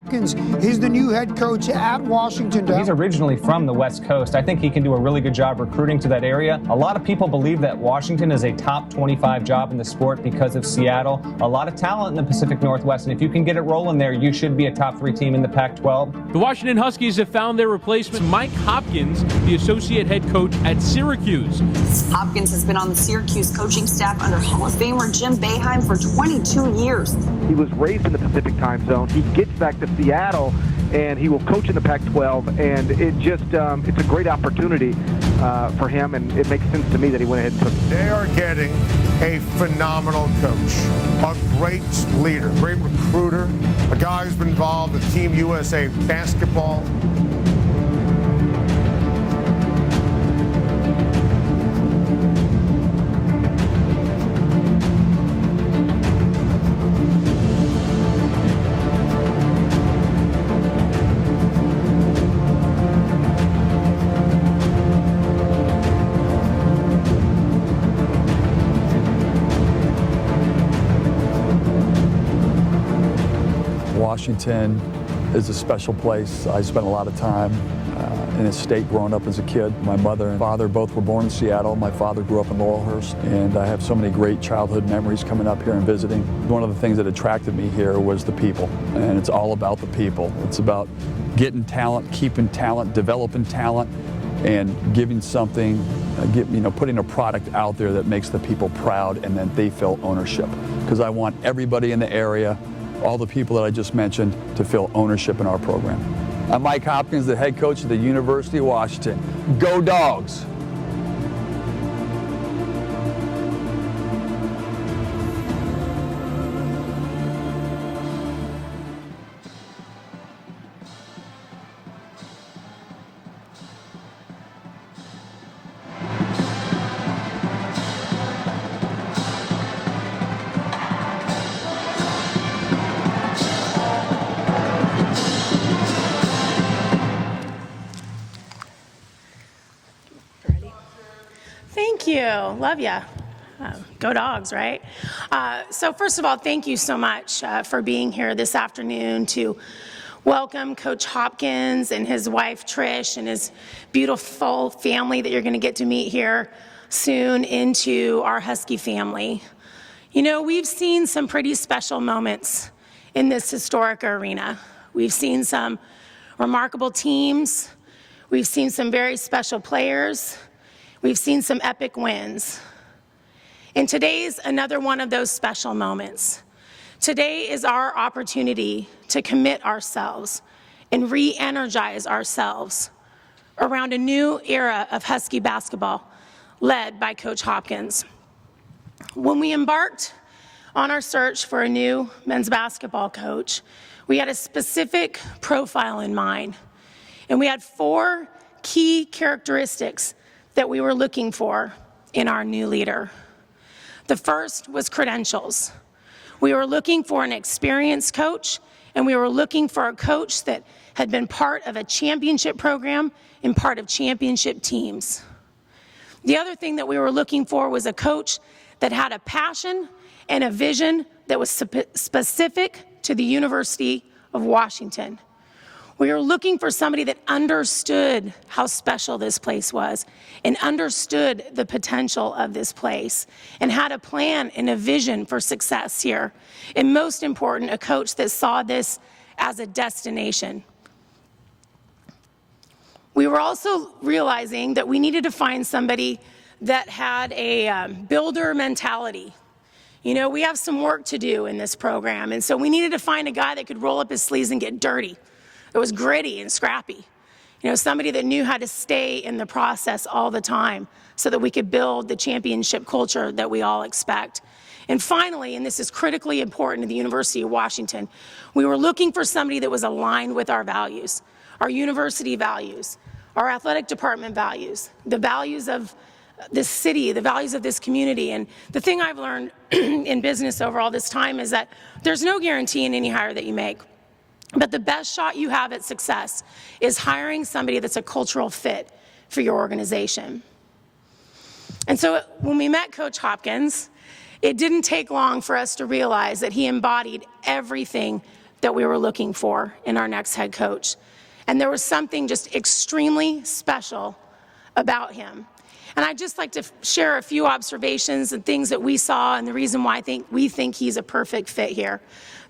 He's the new head coach at Washington. He's originally from the West Coast. I think he can do a really good job recruiting to that area. A lot of people believe that Washington is a top 25 job in the sport because of Seattle. A lot of talent in the Pacific Northwest, and if you can get it rolling there, you should be a top 3 team in the Pac-12. The Washington Huskies have found their replacement, Mike Hopkins, the associate head coach at Syracuse. Hopkins has been on the Syracuse coaching staff under Hall of Famer Jim Boeheim for 22 years. He was raised in the Pacific time zone. He gets back to Seattle, and he will coach in the Pac-12, and it just it's a great opportunity for him, and it makes sense to me that he went ahead and took it. They are getting a phenomenal coach, a great leader, great recruiter, a guy who's been involved with Team USA basketball. Washington is a special place. I spent a lot of time in the state growing up as a kid. My mother and father both were born in Seattle. My father grew up in Laurelhurst, and I have so many great childhood memories coming up here and visiting. One of the things that attracted me here was the people, and it's all about the people. It's about getting talent, keeping talent, developing talent, and giving something, putting a product out there that makes the people proud and that they feel ownership. Because I want everybody in the area, all the people that I just mentioned, to feel ownership in our program. I'm Mike Hopkins, the head coach of the University of Washington. Go Dogs! Thank you. Love ya. Go Dogs, right? So first of all, thank you so much for being here this afternoon to welcome Coach Hopkins and his wife Trish and his beautiful family that you're going to get to meet here soon into our Husky family. You know, we've seen some pretty special moments in this historic arena. We've seen some remarkable teams. We've seen some very special players. We've seen some epic wins. And today's another one of those special moments. Today is our opportunity to commit ourselves and re-energize ourselves around a new era of Husky basketball led by Coach Hopkins. When we embarked on our search for a new men's basketball coach, we had a specific profile in mind, and we had 4 key characteristics that we were looking for in our new leader. The first was credentials. We were looking for an experienced coach, and we were looking for a coach that had been part of a championship program and part of championship teams. The other thing that we were looking for was a coach that had a passion and a vision that was specific to the University of Washington. We were looking for somebody that understood how special this place was and understood the potential of this place and had a plan and a vision for success here. And most important, a coach that saw this as a destination. We were also realizing that we needed to find somebody that had a builder mentality. You know, we have some work to do in this program, and so we needed to find a guy that could roll up his sleeves and get dirty. It was gritty and scrappy. You know, somebody that knew how to stay in the process all the time so that we could build the championship culture that we all expect. And finally, and this is critically important to the University of Washington, we were looking for somebody that was aligned with our values, our university values, our athletic department values, the values of this city, the values of this community. And the thing I've learned in business over all this time is that there's no guarantee in any hire that you make. But the best shot you have at success is hiring somebody that's a cultural fit for your organization. And so when we met Coach Hopkins, it didn't take long for us to realize that he embodied everything that we were looking for in our next head coach. And there was something just extremely special about him. And I'd just like to share a few observations and things that we saw and the reason why we think he's a perfect fit here.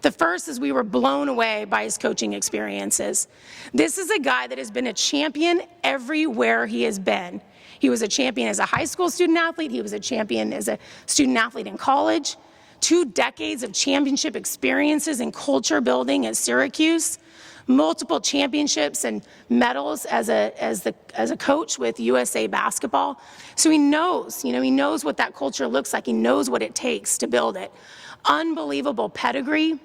The first is we were blown away by his coaching experiences. This is a guy that has been a champion everywhere he has been. He was a champion as a high school student athlete. He was a champion as a student athlete in college. 2 decades of championship experiences and culture building at Syracuse. Multiple championships and medals as a coach with USA Basketball. So he knows, he knows what that culture looks like. He knows what it takes to build it. Unbelievable pedigree.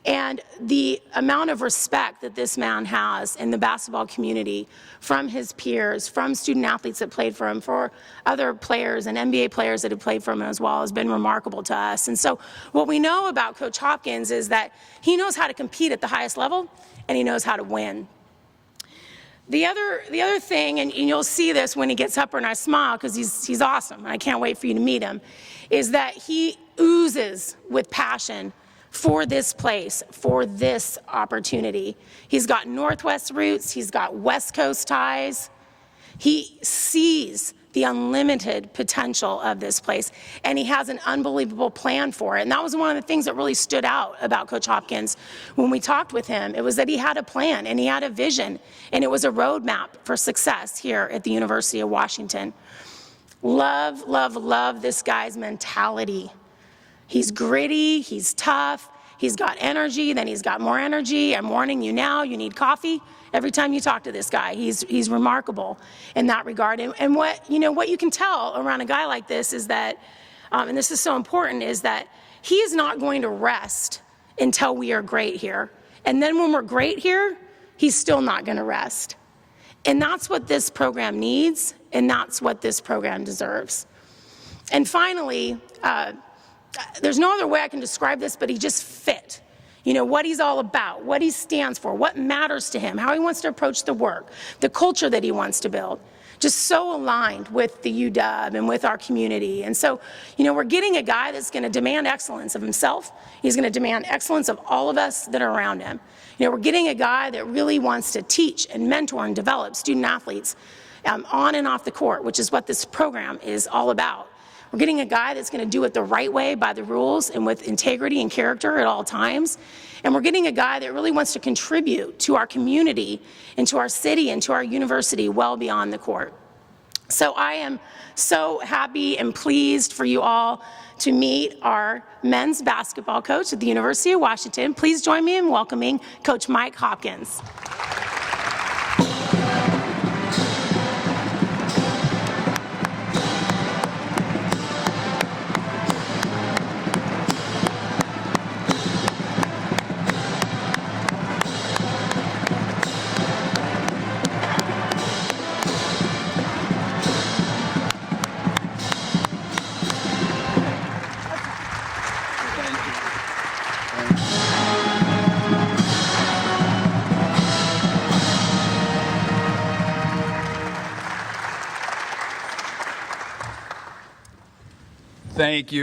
And the amount of respect that this man has in the basketball community from his peers, from student athletes that played for him, for other players and NBA players that have played for him as well has been remarkable to us. And so what we know about Coach Hopkins is that he knows how to compete at the highest level and he knows how to win. The other thing, and you'll see this when he gets up here and I smile because he's awesome and I can't wait for you to meet him, is that he oozes with passion for this place, for this opportunity. He's got Northwest roots, he's got West Coast ties. He sees the unlimited potential of this place, and he has an unbelievable plan for it. And that was one of the things that really stood out about Coach Hopkins when we talked with him. It was that he had a plan, and he had a vision, and it was a roadmap for success here at the University of Washington. Love, love, love this guy's mentality. He's gritty, he's tough, he's got energy, then he's got more energy. I'm warning you now, you need coffee every time you talk to this guy. He's remarkable in that regard. And what you can tell around a guy like this is that, and this is so important, is that he is not going to rest until we are great here. And then when we're great here, he's still not going to rest. And that's what this program needs, and that's what this program deserves. And finally, there's no other way I can describe this, but he just fit. What he's all about, what he stands for, what matters to him, how he wants to approach the work, the culture that he wants to build. Just so aligned with the UW and with our community. And so, we're getting a guy that's going to demand excellence of himself. He's going to demand excellence of all of us that are around him. We're getting a guy that really wants to teach and mentor and develop student athletes on and off the court, which is what this program is all about. We're getting a guy that's going to do it the right way by the rules and with integrity and character at all times. And we're getting a guy that really wants to contribute to our community and to our city and to our university well beyond the court. So I am so happy and pleased for you all to meet our men's basketball coach at the University of Washington. Please join me in welcoming Coach Mike Hopkins.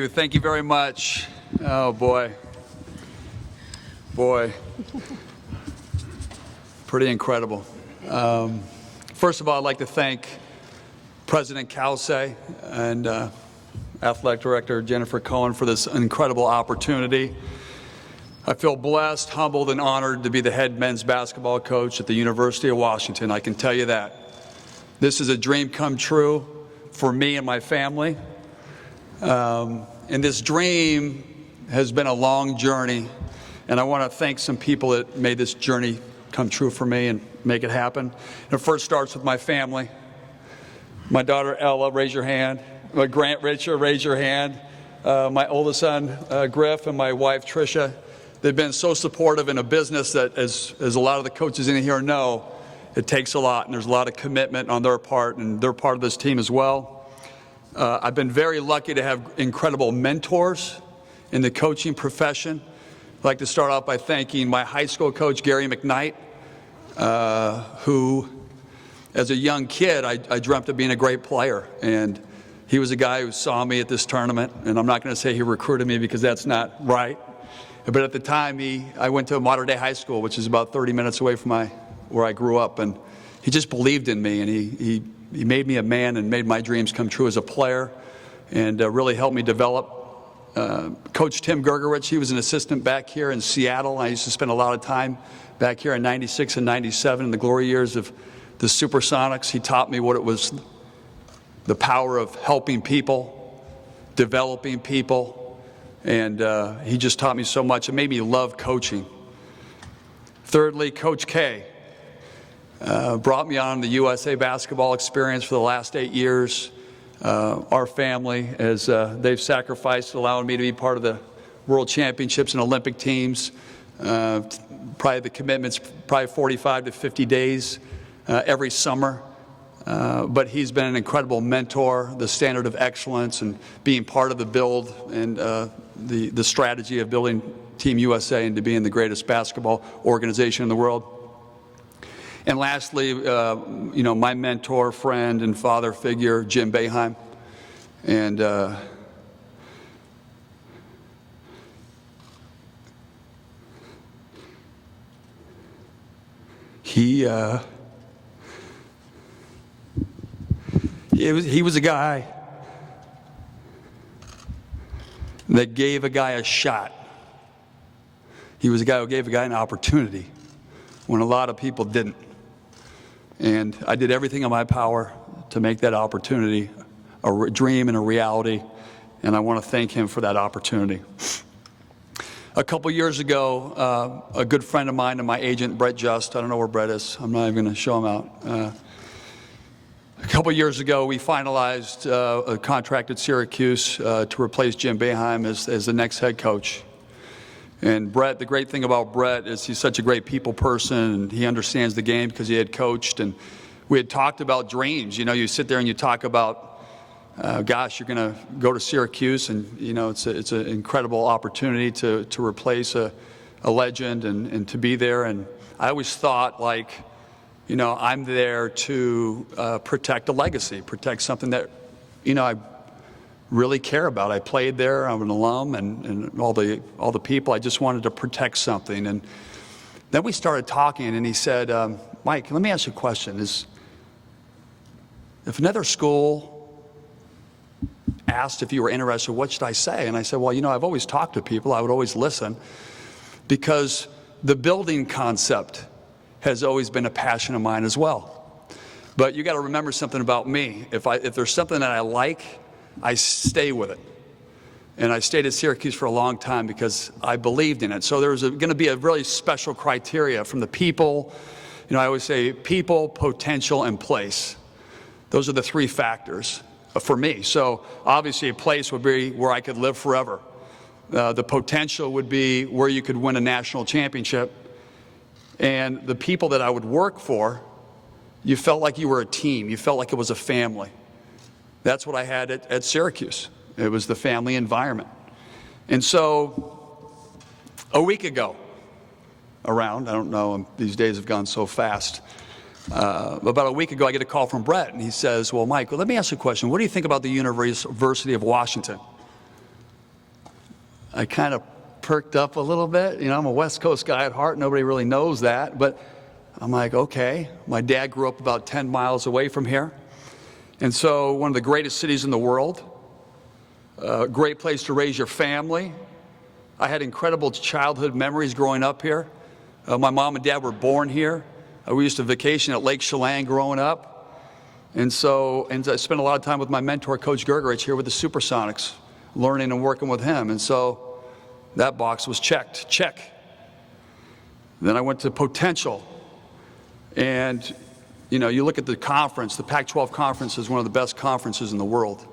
Thank you very much. Oh boy, pretty incredible. First of all, I'd like to thank President Kelsey and Athletic Director Jennifer Cohen for this incredible opportunity. I feel blessed, humbled, and honored to be the head men's basketball coach at the University of Washington. I can tell you that. This is a dream come true for me and my family. And this dream has been a long journey, and I want to thank some people that made this journey come true for me and make it happen. And it first starts with my family. My daughter Ella, raise your hand. My Grant Richard, raise your hand. My oldest son Griff and my wife Tricia. They've been so supportive in a business that, as a lot of the coaches in here know, it takes a lot, and there's a lot of commitment on their part, and they're part of this team as well. I've been very lucky to have incredible mentors in the coaching profession. I'd like to start off by thanking my high school coach, Gary McKnight, who, as a young kid, I dreamt of being a great player. And he was a guy who saw me at this tournament, and I'm not going to say he recruited me because that's not right. But at the time, I went to a modern-day high school, which is about 30 minutes away from where I grew up, and he just believed in me, and he made me a man and made my dreams come true as a player, and really helped me develop. Coach Tim Gergerich, he was an assistant back here in Seattle. I used to spend a lot of time back here in '96 and '97 in the glory years of the Supersonics. He taught me what it was, the power of helping people, developing people, and he just taught me so much. It made me love coaching. Thirdly, Coach K brought me on the USA basketball experience for the last 8 years. Our family, as they've sacrificed, allowing me to be part of the World Championships and Olympic teams. Probably the commitment's probably 45 to 50 days every summer. But he's been an incredible mentor, the standard of excellence, and being part of the build and the strategy of building Team USA into being the greatest basketball organization in the world. And lastly, my mentor, friend, and father figure, Jim Boeheim. And he was a guy that gave a guy a shot. He was a guy who gave a guy an opportunity when a lot of people didn't. And I did everything in my power to make that opportunity a dream and a reality, and I want to thank him for that opportunity. A couple years ago, a good friend of mine and my agent, Brett Just, I don't know where Brett is, I'm not even going to show him out. A couple years ago, we finalized a contract at Syracuse to replace Jim Boeheim as the next head coach. And Brett, the great thing about Brett is he's such a great people person, and he understands the game because he had coached. And we had talked about dreams. You know, you sit there and you talk about, gosh, you're going to go to Syracuse, and it's an incredible opportunity to replace a legend and to be there. And I always thought, like, I'm there to protect a legacy, protect something that, I really care about. I played there. I'm an alum, and all the people. I just wanted to protect something. And then we started talking, and he said, Mike, let me ask you a question. If another school asked if you were interested, what should I say? And I said, well, I've always talked to people. I would always listen, because the building concept has always been a passion of mine as well. But you got to remember something about me. If there's something that I like, I stay with it. And I stayed at Syracuse for a long time because I believed in it. So there was going to be a really special criteria from the people. I always say people, potential, and place. Those are the three factors for me. So obviously a place would be where I could live forever. The potential would be where you could win a national championship. And the people that I would work for, you felt like you were a team. You felt like it was a family. That's what I had at Syracuse. It was the family environment. And so a week ago, I don't know, these days have gone so fast. About a week ago, I get a call from Brett, and he says, well, Mike, let me ask you a question. What do you think about the University of Washington? I kind of perked up a little bit. I'm a West Coast guy at heart. Nobody really knows that. But I'm like, okay. My dad grew up about 10 miles away from here. And so one of the greatest cities in the world, a great place to raise your family. I had incredible childhood memories growing up here. My mom and dad were born here. We used to vacation at Lake Chelan growing up. And I spent a lot of time with my mentor, Coach Gergerich, here with the Supersonics, learning and working with him. And so that box was checked, check. Then I went to potential. And you look at the conference, the Pac-12 conference is one of the best conferences in the world.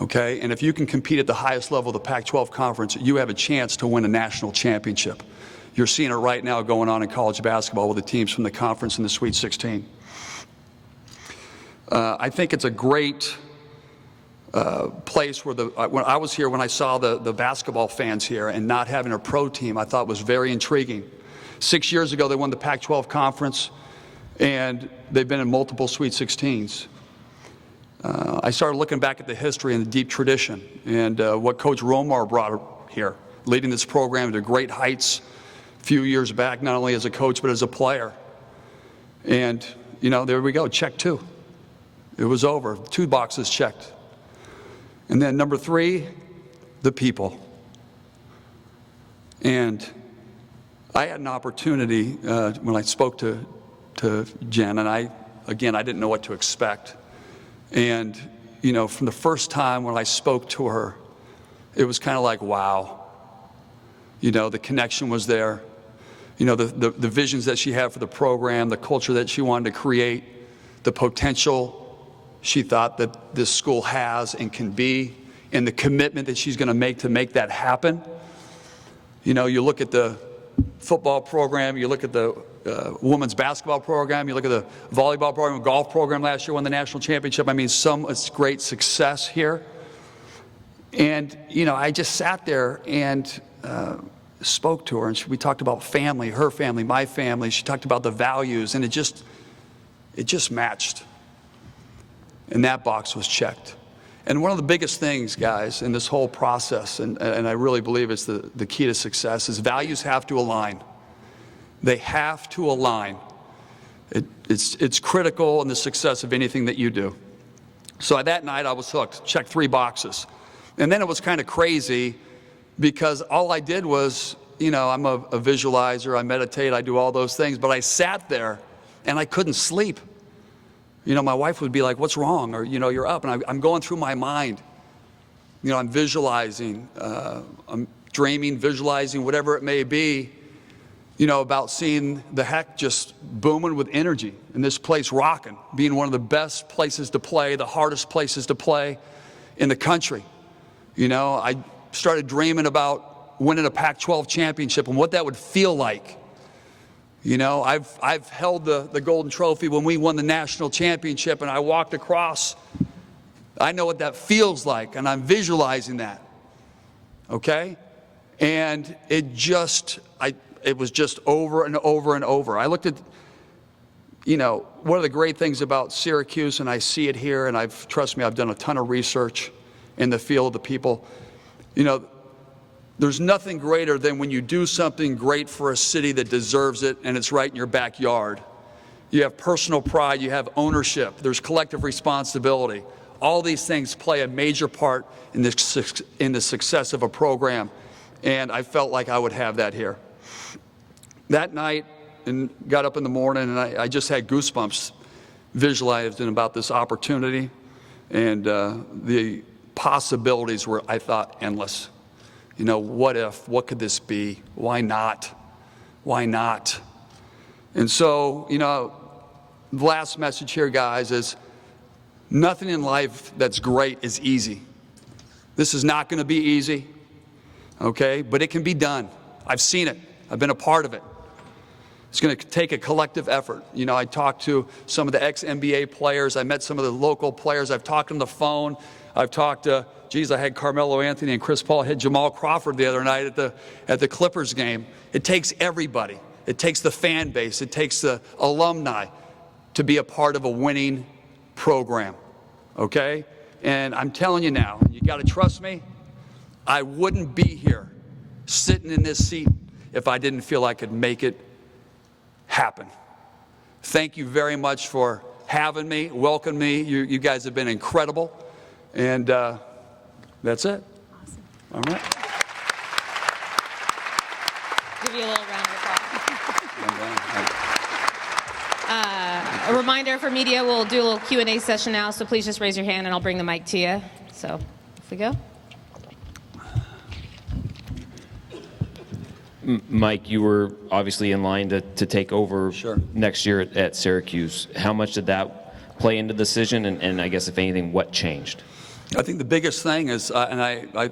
Okay? And if you can compete at the highest level of the Pac-12 conference, you have a chance to win a national championship. You're seeing it right now going on in college basketball with the teams from the conference in the Sweet 16. I think it's a great place where when I was here, when I saw the basketball fans here and not having a pro team, I thought was very intriguing. 6 years ago, they won the Pac-12 conference, and they've been in multiple Sweet 16s. I started looking back at the history and the deep tradition and what Coach Romar brought here leading this program to great heights a few years back, not only as a coach but as a player. And, you know, there we go, check 2. It was over, 2 boxes checked. And then number 3, the people. And I had an opportunity when I spoke to Jen, and I didn't know what to expect. And, you know, from the first time when I spoke to her, it was kind of like, wow. You know, the connection was there. You know, the visions that she had for the program, the culture that she wanted to create, the potential she thought that this school has and can be, and the commitment that she's going to make that happen. You know, you look at the football program, you look at the women's basketball program, you look at the volleyball program, golf program last year won the national championship. I mean, it's great success here. And, you know, I just sat there and spoke to her, and we talked about family, her family, my family. She talked about the values, and it just matched. And that box was checked. And one of the biggest things, guys, in this whole process, and I really believe it's the key to success, is values have to align. They have to align. It's critical in the success of anything that you do. So that night I was hooked, checked 3 boxes. And then it was kind of crazy because all I did was, you know, I'm a visualizer, I meditate, I do all those things, but I sat there and I couldn't sleep. You know, my wife would be like, what's wrong? Or, you know, you're up. And I'm going through my mind. You know, I'm visualizing, I'm dreaming, visualizing, whatever it may be, you know, about seeing the heck just booming with energy and this place rocking, being one of the best places to play, the hardest places to play in the country. You know, I started dreaming about winning a Pac-12 championship and what that would feel like. You know, I've held the golden trophy when we won the national championship, and I walked across. I know what that feels like, and I'm visualizing that. Okay? And it was just over and over and over. I looked at, you know, one of the great things about Syracuse, and I see it here, and trust me, I've done a ton of research in the field of the people. You know, there's nothing greater than when you do something great for a city that deserves it and it's right in your backyard. You have personal pride, you have ownership, there's collective responsibility. All these things play a major part in the success of a program, and I felt like I would have that here. That night, and got up in the morning, and I just had goosebumps visualizing about this opportunity, and the possibilities were, I thought, endless. You know, what if? What could this be? Why not? Why not? And so, you know, the last message here, guys, is nothing in life that's great is easy. This is not going to be easy, okay? But it can be done. I've seen it. I've been a part of it. It's going to take a collective effort. You know, I talked to some of the ex-NBA players. I met some of the local players. I've talked on the phone. I've talked to, I had Carmelo Anthony and Chris Paul. I had Jamal Crawford the other night at the Clippers game. It takes everybody. It takes the fan base. It takes the alumni to be a part of a winning program, okay? And I'm telling you now, you got to trust me, I wouldn't be here sitting in this seat if I didn't feel I could make it happen. Thank you very much for having me, welcoming me. You guys have been incredible. And that's it. Awesome. All right. Give you a little round of applause. A reminder for media, we'll do a little Q&A session now, so please just raise your hand and I'll bring the mic to you. So, off we go. Mike, you were obviously in line to take over Sure. next year at Syracuse. How much did that play into the decision, and I guess, if anything, what changed? I think the biggest thing is, and I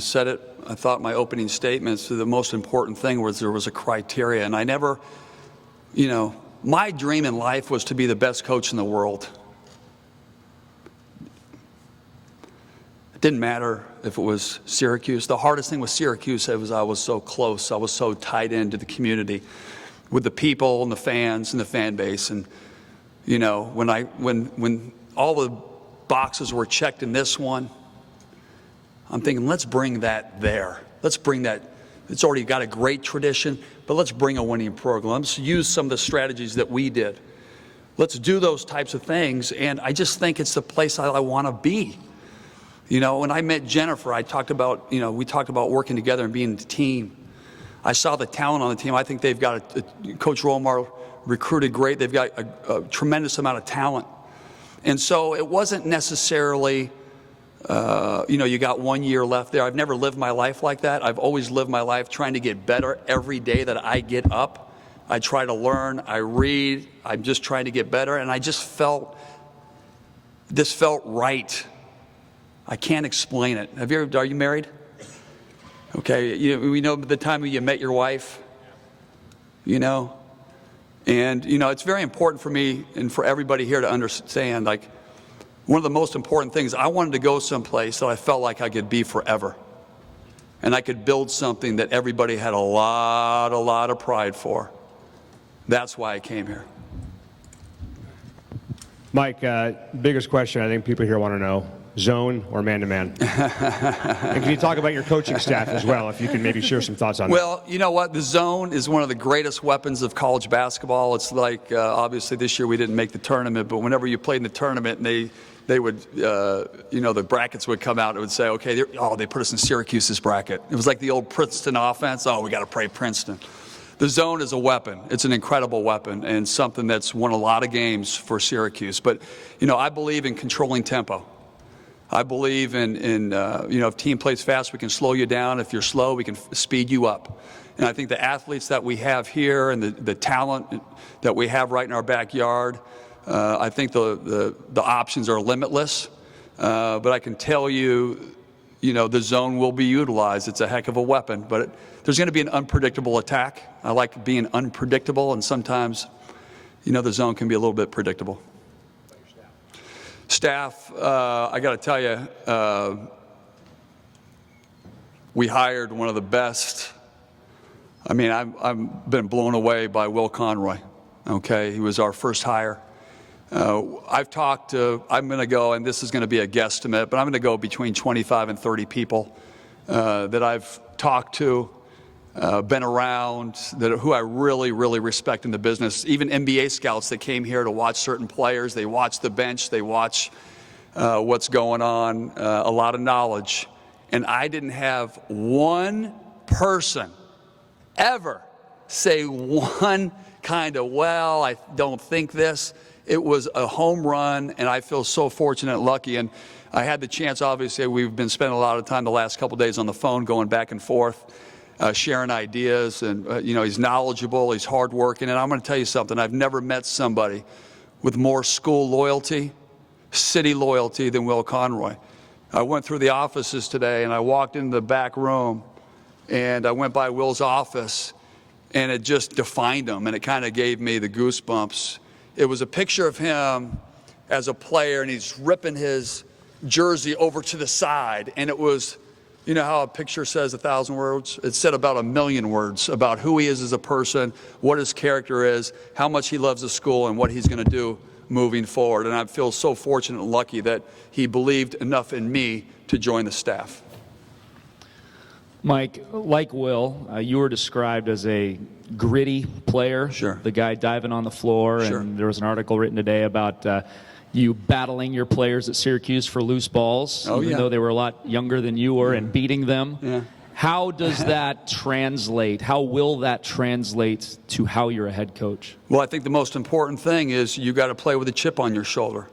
said it, I thought my opening statements, the most important thing was there was a criteria. And I never, you know, my dream in life was to be the best coach in the world. It didn't matter if it was Syracuse. The hardest thing with Syracuse was I was so close. I was so tied into the community with the people and the fans and the fan base. And, you know, when all the boxes were checked in this one, I'm thinking, let's bring that there. Let's bring that. It's already got a great tradition, but let's bring a winning program. Let's use some of the strategies that we did. Let's do those types of things, and I just think it's the place I want to be. You know, when I met Jennifer, I talked about, you know, we talked about working together and being a team. I saw the talent on the team. I think they've got Coach Romar recruited great. They've got a tremendous amount of talent. And so it wasn't necessarily, you know, you got 1 year left there. I've never lived my life like that. I've always lived my life trying to get better every day that I get up. I try to learn, I read, I'm just trying to get better. And I just felt, this felt right. I can't explain it. Are you married? Okay, we know the time you met your wife, you know, and, you know, it's very important for me and for everybody here to understand, like, one of the most important things, I wanted to go someplace that I felt like I could be forever, and I could build something that everybody had a lot of pride for. That's why I came here. Mike, biggest question I think people here want to know. Zone or man-to-man? And can you talk about your coaching staff as well, if you can maybe share some thoughts on that? Well, you know what? The zone is one of the greatest weapons of college basketball. It's like, obviously this year we didn't make the tournament, but whenever you played in the tournament and they would, you know, the brackets would come out, it would say, okay, they put us in Syracuse's bracket. It was like the old Princeton offense. Oh, we got to play Princeton. The zone is a weapon. It's an incredible weapon and something that's won a lot of games for Syracuse. But, you know, I believe in controlling tempo. I believe in you know, if team plays fast, we can slow you down. If you're slow, we can speed you up. And I think the athletes that we have here and the talent that we have right in our backyard, I think the options are limitless. But I can tell you, you know, the zone will be utilized. It's a heck of a weapon. But there's going to be an unpredictable attack. I like being unpredictable, and sometimes, you know, the zone can be a little bit predictable. Staff, I got to tell you, we hired one of the best. I mean, I've been blown away by Will Conroy. Okay, he was our first hire. I've talked to, I'm going to go, and this is going to be a guesstimate, but I'm going to go between 25 and 30 people that I've talked to, been around, who I really respect in the business. Even NBA scouts that came here to watch certain players, they watch the bench, they watch what's going on, a lot of knowledge. And I didn't have one person ever say one kind of, well, I don't think this. It was a home run, and I feel so fortunate and lucky. And I had the chance, obviously, we've been spending a lot of time the last couple of days on the phone going back and forth. Sharing ideas, and you know, he's knowledgeable, he's hardworking, and I'm going to tell you something. I've never met somebody with more school loyalty, city loyalty than Will Conroy. I went through the offices today, and I walked into the back room, and I went by Will's office, and it just defined him, and it kind of gave me the goosebumps. It was a picture of him as a player, and he's ripping his jersey over to the side, and it was, you know how a picture says 1,000 words? It said about 1,000,000 words about who he is as a person, what his character is, how much he loves the school, and what he's going to do moving forward. And I feel so fortunate and lucky that he believed enough in me to join the staff. Mike, like Will, you were described as a gritty player. Sure. The guy diving on the floor. Sure. And there was an article written today about you battling your players at Syracuse for loose balls, even though they were a lot younger than you were, and beating them. Yeah. How does that translate? How will that translate to how you're a head coach? Well, I think the most important thing is you got to play with a chip on your shoulder.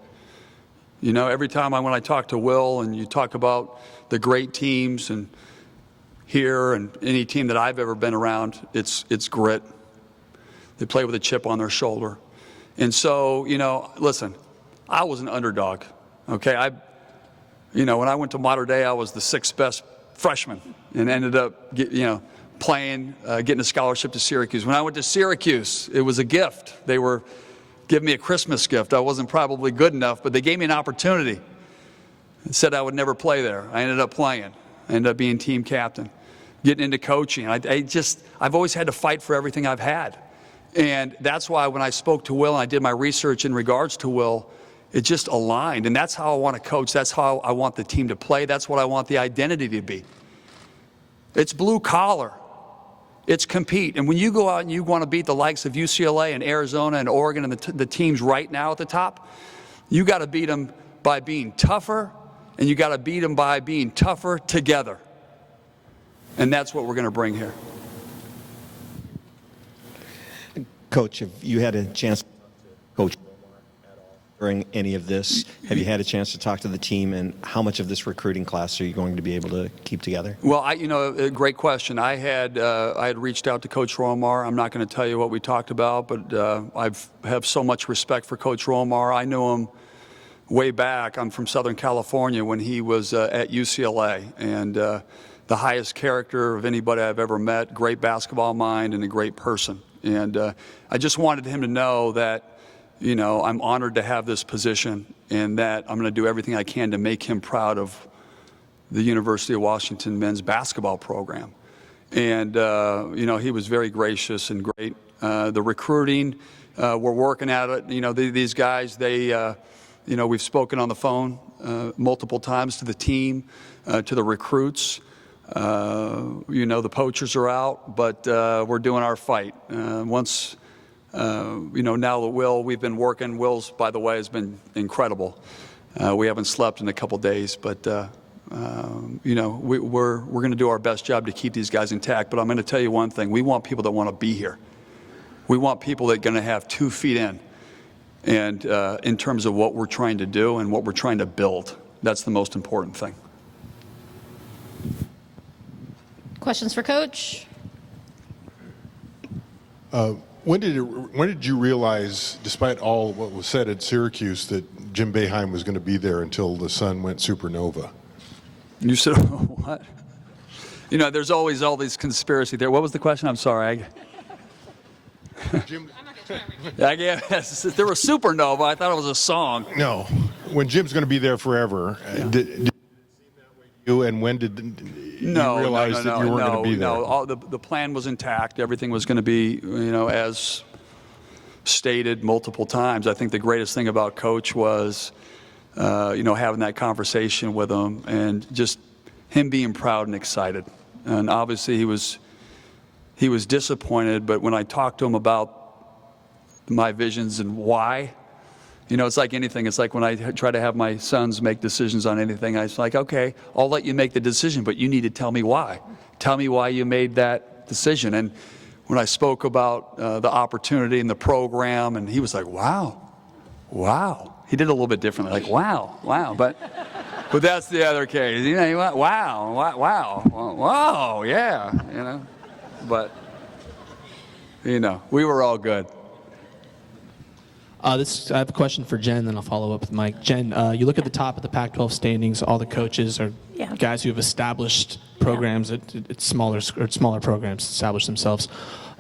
You know, every time when I talk to Will and you talk about the great teams and here and any team that I've ever been around, it's grit. They play with a chip on their shoulder. And so, you know, listen, I was an underdog, okay? You know, when I went to Mater Dei, I was the 6th best freshman and ended up, playing, getting a scholarship to Syracuse. When I went to Syracuse, it was a gift. They were giving me a Christmas gift. I wasn't probably good enough, but they gave me an opportunity and said I would never play there. I ended up playing. I ended up being team captain, getting into coaching. I've always had to fight for everything I've had. And that's why when I spoke to Will and I did my research in regards to Will, it just aligned, and that's how I want to coach. That's how I want the team to play. That's what I want the identity to be. It's blue collar. It's compete. And when you go out and you want to beat the likes of UCLA and Arizona and Oregon and the teams right now at the top, you got to beat them by being tougher, and you got to beat them by being tougher together. And that's what we're going to bring here. Coach, have you had a chance to coach during any of this? Have you had a chance to talk to the team, and how much of this recruiting class are you going to be able to keep together? Well, a great question. I had reached out to Coach Romar. I'm not going to tell you what we talked about, but I have so much respect for Coach Romar. I knew him way back. I'm from Southern California when he was at UCLA, and the highest character of anybody I've ever met, great basketball mind and a great person. And I just wanted him to know that, I'm honored to have this position, and that I'm going to do everything I can to make him proud of the University of Washington men's basketball program. And, he was very gracious and great. The recruiting, we're working at it. These guys, we've spoken on the phone multiple times to the team, to the recruits. The poachers are out, but we're doing our fight. Now that we've been working. Will's, by the way, has been incredible. We haven't slept in a couple days, but we're going to do our best job to keep these guys intact. But I'm going to tell you one thing: we want people that want to be here. We want people that are going to have 2 feet in, and in terms of what we're trying to do and what we're trying to build. That's the most important thing. Questions for Coach? When did you realize, despite all what was said at Syracuse, that Jim Boeheim was going to be there until the sun went supernova? You said what? There's always all these conspiracy there. What was the question? I'm sorry. Jim, I guess there was supernova. I thought it was a song. No, when Jim's going to be there forever, did it seem that way to you? And when did you realize that you weren't going to be there? No, the plan was intact. Everything was going to be, as stated multiple times. I think the greatest thing about Coach was, having that conversation with him and just him being proud and excited. And obviously he was disappointed, but when I talked to him about my visions and why, it's like anything. It's like when I try to have my sons make decisions on anything, I was like, okay, I'll let you make the decision, but you need to tell me why. Tell me why you made that decision. And when I spoke about the opportunity and the program, and he was like, wow. He did it a little bit differently, like, wow. But that's the other case. He went, wow, yeah, But, we were all good. I have a question for Jen, then I'll follow up with Mike. Jen, you look at the top of the Pac-12 standings. All the coaches are guys who have established programs at smaller programs, established themselves.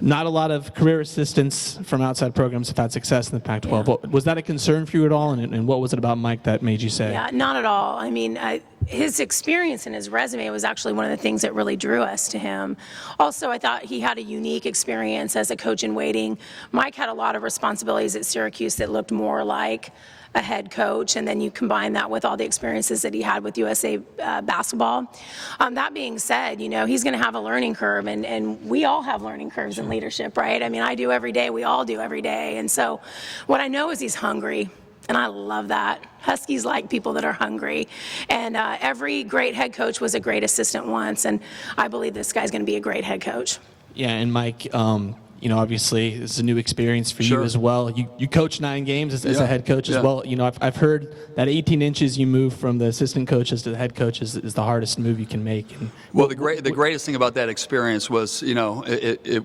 Not a lot of career assistants from outside programs have had success in the Pac-12. Yeah. Was that a concern for you at all? And what was it about Mike that made you say? Yeah, not at all. I mean, his experience and his resume was actually one of the things that really drew us to him. Also, I thought he had a unique experience as a coach in waiting. Mike had a lot of responsibilities at Syracuse that looked more like a head coach, and then you combine that with all the experiences that he had with USA basketball. That being said, he's going to have a learning curve, and we all have learning curves in leadership, right? I mean, I do every day. We all do every day. And so what I know is he's hungry, and I love that. Huskies like people that are hungry. And every great head coach was a great assistant once, and I believe this guy's going to be a great head coach. Yeah, and Mike, obviously it's a new experience for you as well. You coached 9 games as a head coach as well. I've heard that 18 inches you move from the assistant coaches to the head coach is the hardest move you can make. And the greatest thing about that experience was, it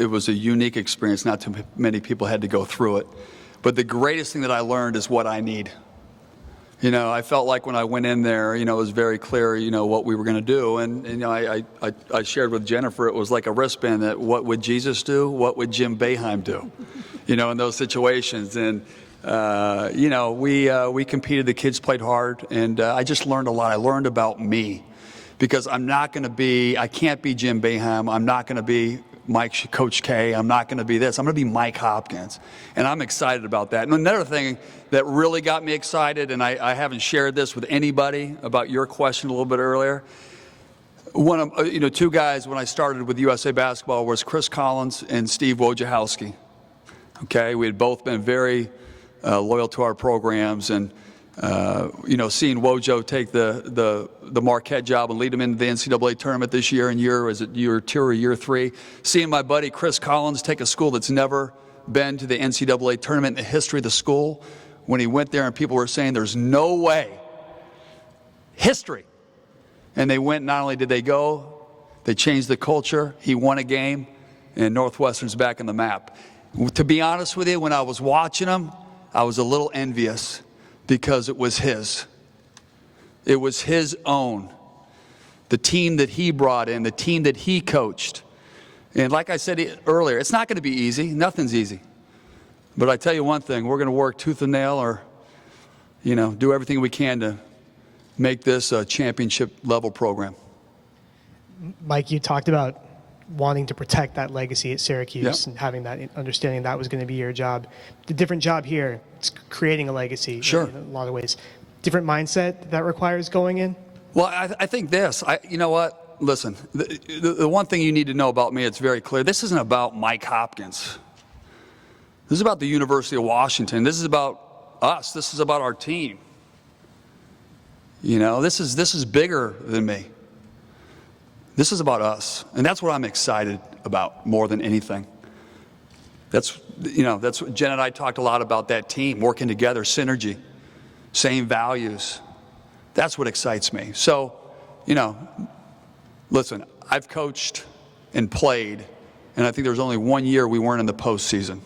was a unique experience. Not too many people had to go through it. But the greatest thing that I learned is what I need. I felt like when I went in there, it was very clear, what we were going to do. And, I shared with Jennifer, it was like a wristband that what would Jesus do? What would Jim Boeheim do? In those situations. And, we competed. The kids played hard. And I just learned a lot. I learned about me. Because I can't be Jim Boeheim. I'm not going to be Coach K. I'm not going to be this. I'm going to be Mike Hopkins. And I'm excited about that. And another thing that really got me excited, and I haven't shared this with anybody about your question a little bit earlier, one of, two guys when I started with USA Basketball was Chris Collins and Steve Wojciechowski. Okay, we had both been very loyal to our programs, and seeing Wojo take the Marquette job and lead them into the NCAA tournament this year, was it year 2 or year 3? Seeing my buddy Chris Collins take a school that's never been to the NCAA tournament in the history of the school, when he went there and people were saying there's no way, history. And they went, not only did they go, they changed the culture, he won a game, and Northwestern's back on the map. To be honest with you, when I was watching him, I was a little envious because it was his. It was his own. The team that he brought in, the team that he coached. And like I said earlier, it's not going to be easy. Nothing's easy. But I tell you one thing, we're going to work tooth and nail, or, do everything we can to make this a championship level program. Mike, you talked about wanting to protect that legacy at Syracuse and having that understanding that was going to be your job. The different job here, it's creating a legacy in a lot of ways. Different mindset that requires going in? Well, I think this. You know what? Listen, the one thing you need to know about me, it's very clear. This isn't about Mike Hopkins. This is about the University of Washington. This is about us. This is about our team. This is bigger than me. This is about us, and that's what I'm excited about more than anything. That's what Jen and I talked a lot about, that team working together, synergy, same values. That's what excites me. So, listen, I've coached and played, and I think there was only 1 year we weren't in the postseason,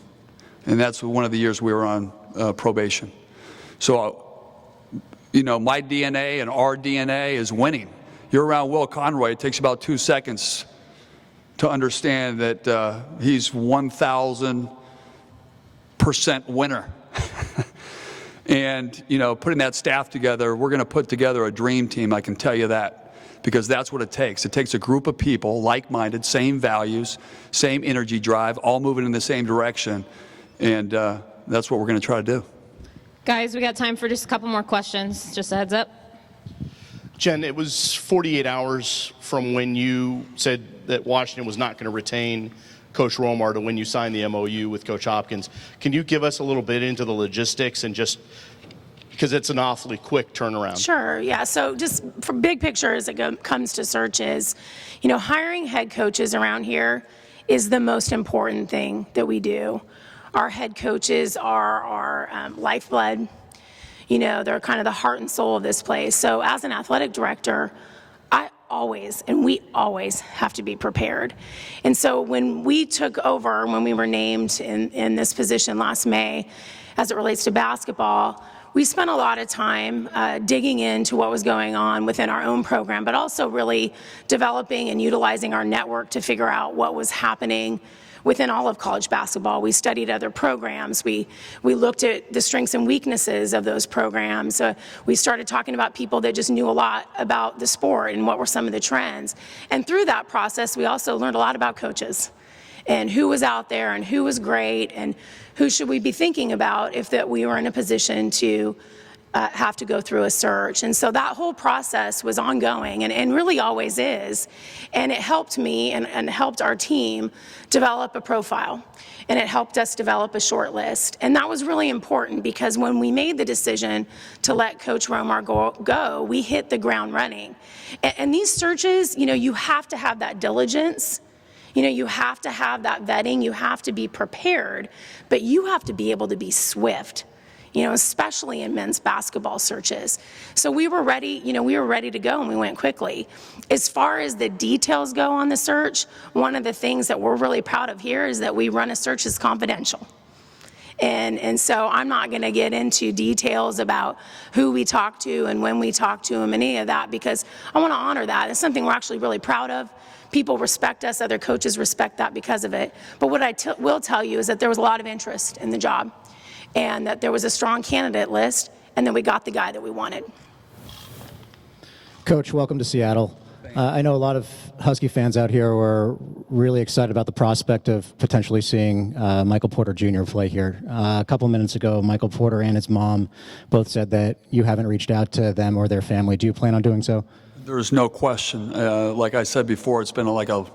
and that's one of the years we were on probation. So, my DNA and our DNA is winning. You're around Will Conroy, it takes about 2 seconds to understand that he's 1,000% winner. And, putting that staff together, we're going to put together a dream team, I can tell you that, because that's what it takes. It takes a group of people, like-minded, same values, same energy drive, all moving in the same direction, and that's what we're going to try to do. Guys, we got time for just a couple more questions. Just a heads up. Jen, it was 48 hours from when you said that Washington was not going to retain Coach Romar to when you signed the MOU with Coach Hopkins. Can you give us a little bit into the logistics and just because it's an awfully quick turnaround? Sure, yeah. So just for big picture as it comes to searches, hiring head coaches around here is the most important thing that we do. Our head coaches are our lifeblood. They're kind of the heart and soul of this place. So as an athletic director, we always have to be prepared. And so when we took over, when we were named in this position last May, as it relates to basketball, we spent a lot of time digging into what was going on within our own program, but also really developing and utilizing our network to figure out what was happening within all of college basketball. We studied other programs. We looked at the strengths and weaknesses of those programs. We started talking about people that just knew a lot about the sport and what were some of the trends. And through that process, we also learned a lot about coaches and who was out there and who was great and who should we be thinking about if that we were in a position to have to go through a search. And so that whole process was ongoing and really always is. And it helped me and helped our team develop a profile. And it helped us develop a short list. And that was really important because when we made the decision to let Coach Romar go, we hit the ground running. And these searches, you have to have that diligence. You have to have that vetting. You have to be prepared. But you have to be able to be swift. Especially in men's basketball searches. So we were ready, we were ready to go and we went quickly. As far as the details go on the search, one of the things that we're really proud of here is that we run a search as confidential. And so I'm not going to get into details about who we talked to and when we talked to them and any of that because I want to honor that. It's something we're actually really proud of. People respect us, other coaches respect that because of it. But what I will tell you is that there was a lot of interest in the job. And that there was a strong candidate list, and then we got the guy that we wanted. Coach, welcome to Seattle. I know a lot of Husky fans out here were really excited about the prospect of potentially seeing Michael Porter Jr. play here. A couple minutes ago, Michael Porter and his mom both said that you haven't reached out to them or their family. Do you plan on doing so? There's no question. Like I said before, it's been like a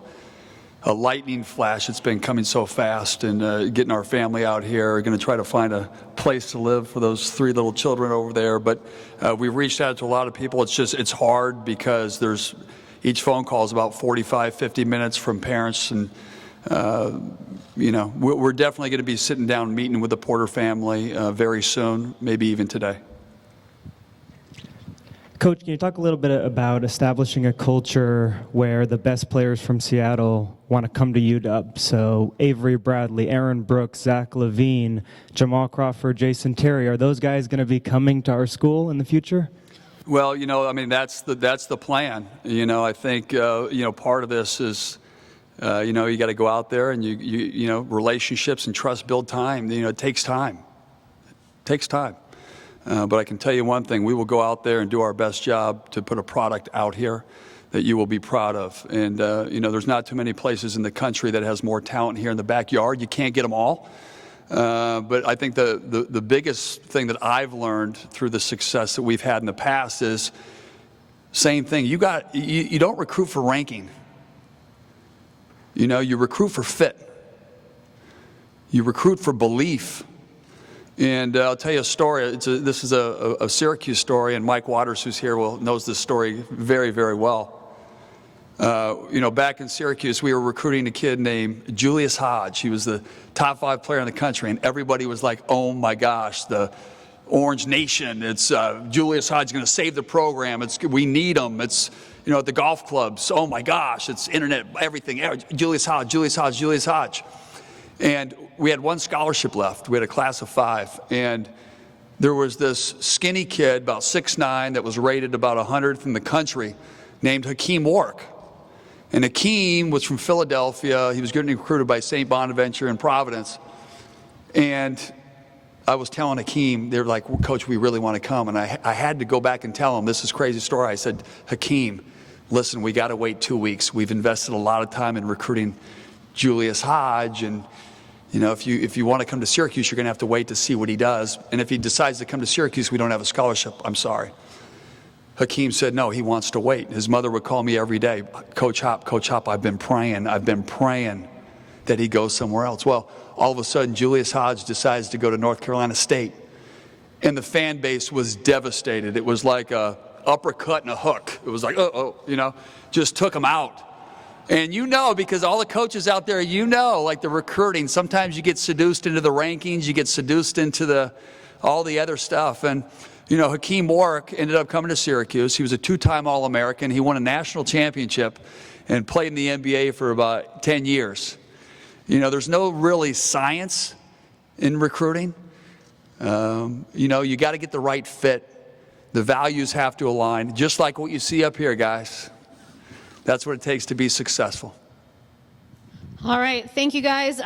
lightning flash. It's been coming so fast, and getting our family out here. We're going to try to find a place to live for those 3 little children over there. But we've reached out to a lot of people. It's hard because each phone call is about 45, 50 minutes from parents, and we're definitely going to be sitting down meeting with the Porter family very soon, maybe even today. Coach, can you talk a little bit about establishing a culture where the best players from Seattle want to come to UW? So Avery Bradley, Aaron Brooks, Zach LaVine, Jamal Crawford, Jason Terry, are those guys going to be coming to our school in the future? Well, that's the plan. I think part of this is you got to go out there and relationships and trust build time. It takes time. It takes time. But I can tell you one thing, we will go out there and do our best job to put a product out here that you will be proud of. And, there's not too many places in the country that has more talent here in the backyard. You can't get them all. But I think the biggest thing that I've learned through the success that we've had in the past is same thing. You don't recruit for ranking. You recruit for fit. You recruit for belief. And I'll tell you a story. This is a Syracuse story, and Mike Waters, who's here, knows this story very, very well. Back in Syracuse, we were recruiting a kid named Julius Hodge. He was the top 5 player in the country, and everybody was like, "Oh my gosh, the Orange Nation! It's Julius Hodge going to save the program. We need him. It's at the golf clubs. Oh my gosh, it's internet, everything. Julius Hodge, Julius Hodge, Julius Hodge." And we had 1 scholarship left. We had a class of 5. And there was this skinny kid, about 6'9", that was rated about 100th in the country, named Hakeem Warwick. And Hakeem was from Philadelphia. He was getting recruited by St. Bonaventure in Providence. And I was telling Hakeem, they were like, "Well, Coach, we really want to come." And I had to go back and tell him, this is a crazy story. I said, "Hakeem, listen, we got to wait 2 weeks. We've invested a lot of time in recruiting Julius Hodge, and if you want to come to Syracuse, you're going to have to wait to see what he does. And if he decides to come to Syracuse, we don't have a scholarship. I'm sorry." Hakeem said, "No, he wants to wait." His mother would call me every day, Coach Hop, I've been praying that he goes somewhere else." Well, all of a sudden, Julius Hodge decides to go to North Carolina State. And the fan base was devastated. It was like a uppercut and a hook. It was like, just took him out. And because all the coaches out there, like the recruiting, sometimes you get seduced into the rankings, you get seduced into all the other stuff. And, Hakeem Warwick ended up coming to Syracuse. He was a 2-time All-American. He won a national championship and played in the NBA for about 10 years. There's no really science in recruiting. You got to get the right fit. The values have to align, just like what you see up here, guys. That's what it takes to be successful. All right. Thank you, guys.